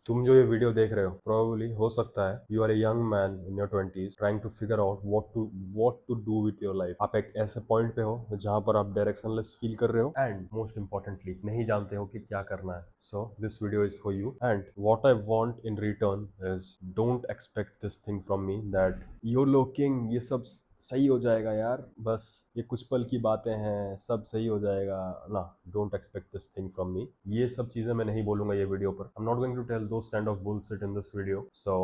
तुम जो ये वीडियो देख रहे हो प्रोबेबली हो सकता है you are a young man in your 20s trying to figure out what to do with your life. आप एक ऐसे पॉइंट पे हो जहां पर आप डायरेक्शनलेस फील कर रहे हो एंड मोस्ट इंपॉर्टेंटली नहीं जानते हो कि क्या करना है। So this video is for you and what I want in return is don't expect this thing from me that YOLO king ये सब सही हो जाएगा यार, बस ये कुछ पल की बातें हैं, सब सही हो जाएगा ना। Don't expect this thing from me. ये सब चीजें मैं नहीं बोलूंगा ये वीडियो पर। I am not going to tell those kind of bullshit in this video. So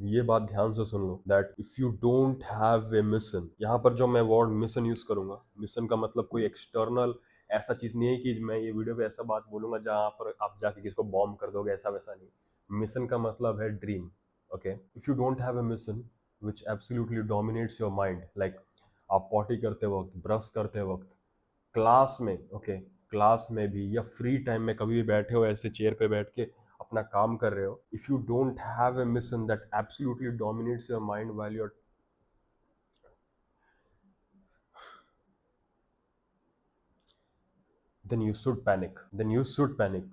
ये बात ध्यान से सुन लो that if you don't have a mission, यहाँ पर जो मैं वर्ड मिशन यूज करूंगा, मिशन का मतलब कोई एक्सटर्नल ऐसा चीज नहीं है कि मैं ये वीडियो पे ऐसा बात बोलूंगा जहां पर आप जाके किसको बॉम्ब कर दोगे, ऐसा वैसा नहीं। मिशन का मतलब है dream. Okay, if you don't have a mission which absolutely dominates your mind, like आप पॉटी करते वक्त, ब्रश करते वक्त, क्लास में, ओके, क्लास में भी या फ्री टाइम में कभी भी बैठे हो ऐसे चेयर पे बैठ के अपना काम कर रहे हो, if you don't have a mission that absolutely dominates your mind while you are, then you should panic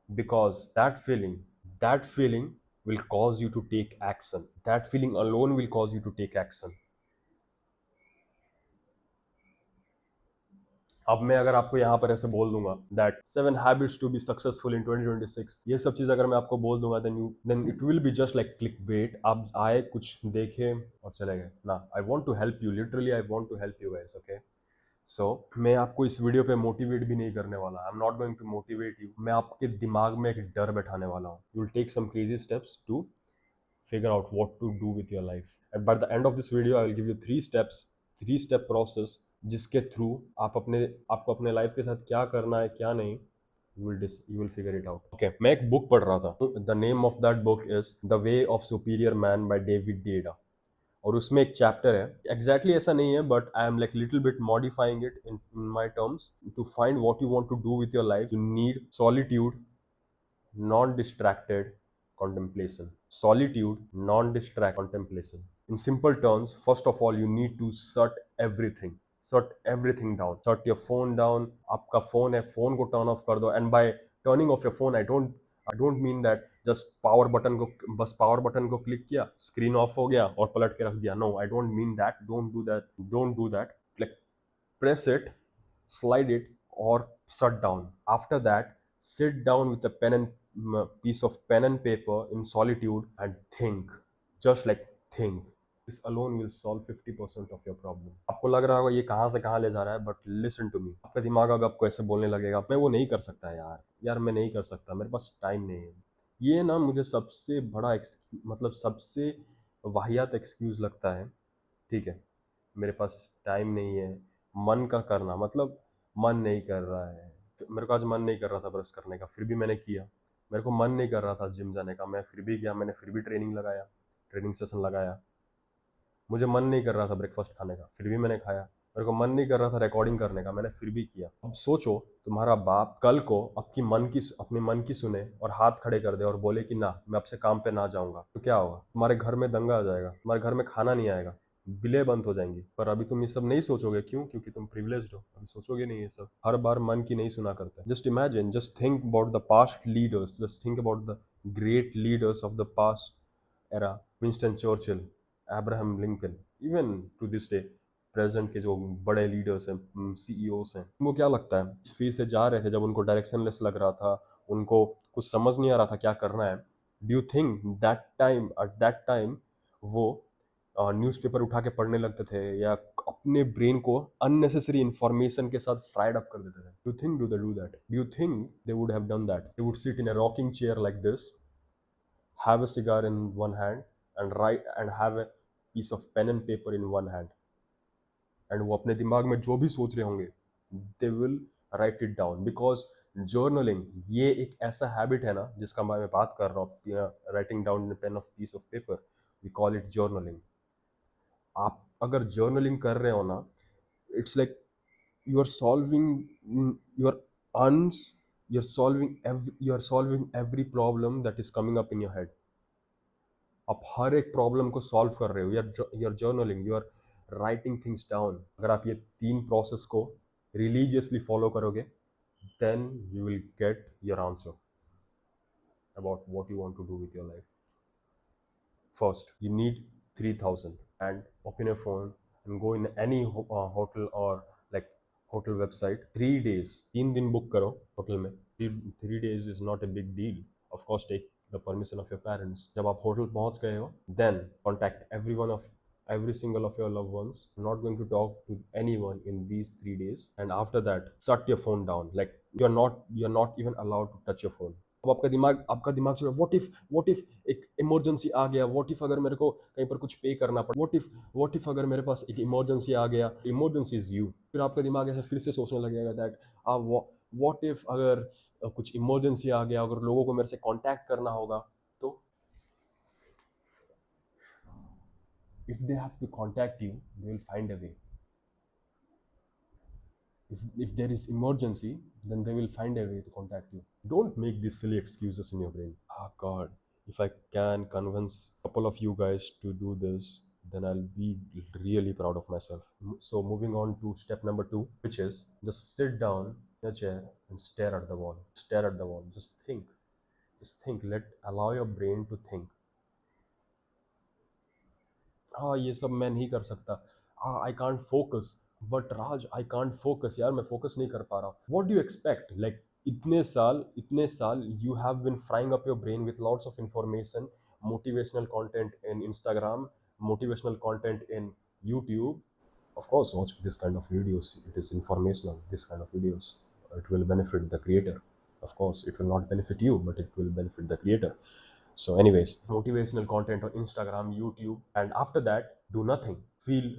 because that feeling will cause you to take action. That feeling alone will cause you to take action. अब मैं अगर आपको यहाँ पर ऐसे बोल दूंगा that 7 habits to be successful in 2026, ये सब चीज अगर मैं आपको बोल दूंगा then it will be just like click bait. आप आए, कुछ देखे और चले गए ना। I want to help you, literally I want to help you guys. Okay, so मैं आपको इस वीडियो पे मोटिवेट भी नहीं करने वाला। I am not going to motivate you. मैं आपके दिमाग में एक डर बैठाने वाला हूँ। You will take some crazy steps to figure out what to do with your life. And by the end of this video, I will give you 3 steps, 3 step process जिसके थ्रू आपको अपने लाइफ के साथ क्या करना है क्या नहीं, you will figure it out. Okay, मैं एक बुक पढ़ रहा था। The name of that book is The Way of Superior Man by David Deida. और उसमें एक चैप्टर है, एग्जैक्टली ऐसा नहीं है but I am like little bit modifying it in my terms. To find what you want to do with your life you need solitude, non-distracted contemplation. Solitude, non-distract contemplation. In simple terms, first of all, you need to shut everything. Shut everything down. Shut your phone down. आपका phone है, phone को turn off कर दो. And by turning off your phone, I don't mean that just बस power button को click किया, screen of हो गया और पलट के रख दिया. No, I don't mean that. Don't do that. Don't do that. Like press it, slide it, or shut down. After that, sit down with a piece of pen and paper in solitude and think. Just like think. This alone will solve 50% of your problem. आपको लग रहा होगा ये कहाँ से कहाँ ले जा रहा है, बट लिसन टू मी। आपका दिमाग अब आपको ऐसे बोलने लगेगा मैं वो नहीं कर सकता यार मैं नहीं कर सकता, मेरे पास टाइम नहीं है। ये ना मुझे सबसे बड़ा मतलब सबसे वाहियात एक्सक्यूज लगता है। ठीक है, मेरे पास टाइम नहीं है, मन का करना मतलब मन नहीं कर रहा है। मेरे को आज मन नहीं कर रहा था ब्रश करने का, फिर भी मैंने किया। मेरे को मन नहीं कर रहा था जिम जाने का, मैं फिर भी गया, मैंने फिर भी ट्रेनिंग सेशन लगाया। मुझे मन नहीं कर रहा था ब्रेकफास्ट खाने का, फिर भी मैंने खाया। मेरे को मन नहीं कर रहा था रिकॉर्डिंग करने का, मैंने फिर भी किया। अब सोचो, तुम्हारा बाप कल को अपने मन की सुने और हाथ खड़े कर दे और बोले कि ना मैं आपसे काम पे ना जाऊंगा, तो क्या होगा? तुम्हारे घर में दंगा आ जाएगा, तुम्हारे घर में खाना नहीं आएगा, बिलें बंद हो जाएंगी। पर अभी तुम ये सब नहीं सोचोगे, क्यों? क्योंकि तुम प्रिविलेज्ड हो, अभी सोचोगे नहीं ये सब। हर बार मन की नहीं सुना करते। Just imagine, just think about the past leaders, just think about the great leaders of the past era. Winston Churchill, Abraham Lincoln, even to this day present के जो बड़े लीडर्स हैं, सीईओस हैं, वो क्या लगता है इस फील्ड से जा रहे थे जब उनको डायरेक्शनलेस लग रहा था, उनको कुछ समझ नहीं आ रहा था क्या करना है। Do you think at that time वो न्यूज़पेपर उठा के पढ़ने लगते थे या अपने ब्रेन को अननेसेसरी इंफॉर्मेशन के साथ फ्राइड अप कर देते थे? Do think do they do that? Do you think they would have done that? They would sit in a rocking chair like this, have a cigar in one hand and write and have a piece of pen and paper in one hand, and वो अपने दिमाग में जो भी सोच रहे होंगे they will write it down. Because journaling ये एक ऐसा हैबिट है ना जिसका मैं बात कर रहा हूँ, writing down in pen of piece of paper, we call it journaling. आप अगर जर्नलिंग कर रहे हो ना, it's like you are solving your अनस you are solving every problem that is coming up in your head. आप हर एक प्रॉब्लम को सॉल्व कर रहे हो, you are journaling, you are writing things down. अगर आप ये 3 प्रोसेस को रिलीजियसली फॉलो करोगे then you will get your answer. about what you want to do with your life. First, you need 3,000 and open your phone and go in any hotel or like hotel website. 3 days, 3 दिन book करो hotel में. 3 days is not a big deal. Of course, take the permission of your parents. जब आप hotel पहुंच गए हो, then contact every single of your loved ones. I'm not going to talk to anyone in these 3 days. And after that, shut your phone down. Like you're not even allowed to touch your phone. अब आपका दिमाग सोच what if एक emergency आ गया, what if अगर मेरे को कहीं पर कुछ पे करना पड़ा, व्हाट इफ अगर मेरे पास एक इमरजेंसी आ गया, इमरजेंसी इज यू. फिर आपका दिमाग ऐसे फिर से सोचने लगेगा दैट व्हाट इफ अगर कुछ इमरजेंसी आ गया, अगर लोगों को मेरे से कांटेक्ट करना होगा तो if they have to contact you they will find a way. If there is emergency, then they will find a way to contact you. Don't make these silly excuses in your brain. Oh God, if I can convince a couple of you guys to do this, then I'll be really proud of myself. So moving on to step number 2, which is just sit down in a chair and stare at the wall. Stare at the wall. Just think. Just think. Allow your brain to think. हाँ ये सब मैं नहीं कर सकता. हाँ I can't focus. But Raj I can't focus यार, मैं फोकस नहीं कर पा रहा. What do you expect? Like इतने साल you have been frying up your brain with lots of information, motivational content in Instagram, motivational content in YouTube. Of course, watch this kind of videos. It is informational. This kind of videos, it will benefit the creator. Of course, it will not benefit you, but it will benefit the creator. So anyways, motivational content on Instagram, YouTube, and after that, do nothing. Feel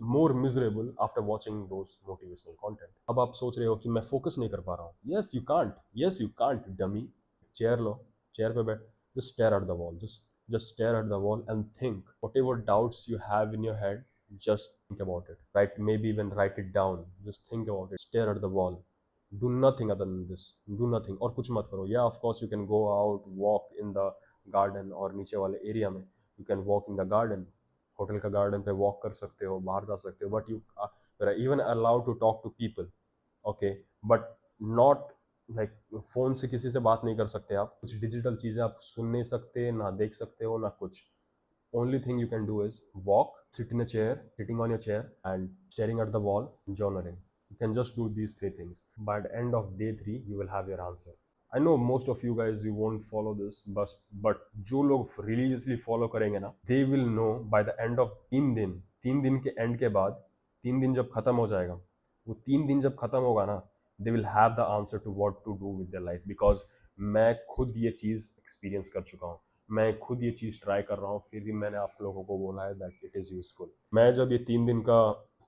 more miserable after watching those motivational content. अब आप सोच रहे हो कि मैं focus नहीं कर पा रहा हूँ. Yes, you can't, dummy. Chair low, chair पे बैठ. Just stare at the wall. Just stare at the wall and think. Whatever doubts you have in your head, just think about it. Right? Maybe even write it down. Just think about it. Stare at the wall. Do nothing other than this. Do nothing. और कुछ मत करो. Yeah, of course you can go out, walk in the garden और नीचे वाले area में. You can walk in the garden. Hotel का garden पे वॉक कर सकते हो, बाहर जा सकते हो. But you are even allowed to talk to people. Okay, but not like phone से किसी से बात नहीं कर सकते आप. कुछ डिजिटल चीजें आप सुन नहीं सकते, ना देख सकते हो, ना कुछ. Only thing you can do is walk, sitting on your chair and staring at the wall, journaling. You can just do these 3 things. By the end of day 3, you will have your answer. I know most of you guys, you won't follow this, but जो लोग religiously follow करेंगे ना, they will know by the end of 3 दिन के end के बाद, 3 दिन जब खत्म हो जाएगा, वो 3 दिन जब खत्म होगा ना, they will have the answer to what to do with their life. Because मैं खुद ये चीज़ experience कर चुका हूँ. मैं खुद ये चीज़ ट्राई कर रहा हूँ, फिर भी मैंने आप लोगों को बोला है दैट इट इज़ यूजफुल. मैं जब ये 3 दिन का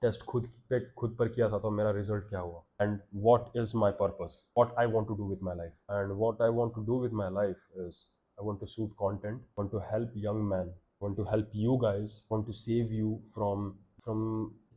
टेस्ट खुद पर किया था तो मेरा रिजल्ट क्या हुआ. And what is my purpose, what I want to do with my life. And what I want to do with my life is I want to shoot content, want to help young man, want to help you guys, want to save you from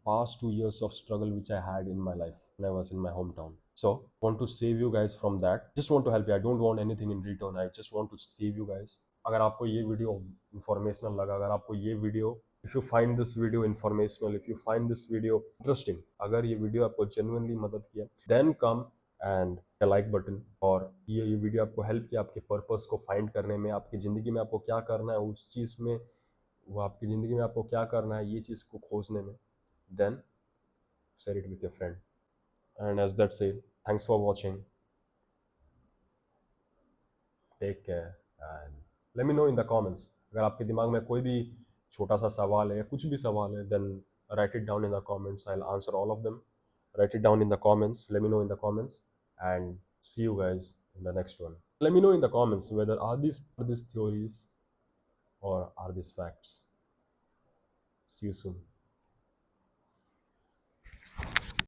past 2 years of struggle which I had in my life when I was in my hometown. So want to save you guys from that. Just want to help you. I don't want anything in return. I just want to save you guys. अगर आपको ये video informational लगा, अगर आपको ये video, if you find this video informational, if you find this video interesting, अगर ये video आपको जेन्युइनली मदद किया, then come and like button. और ये वीडियो आपको हेल्प किया आपके पर्पस को फाइंड करने में, आपकी ज़िंदगी में आपको क्या करना है उस चीज़ में, वो आपकी ज़िंदगी में आपको क्या करना है ये चीज़ को खोजने में, then share it with your friend. And as that से, thanks for watching. Take care and let me know in the comments. अगर आपके दिमाग में कोई भी छोटा सा सवाल है या कुछ भी सवाल है, then write it down in the comments. I'll answer all of them. Write it down in the comments. Let me know in the comments, and see you guys in the next one. Let me know in the comments whether are these theories or are these facts. See you soon.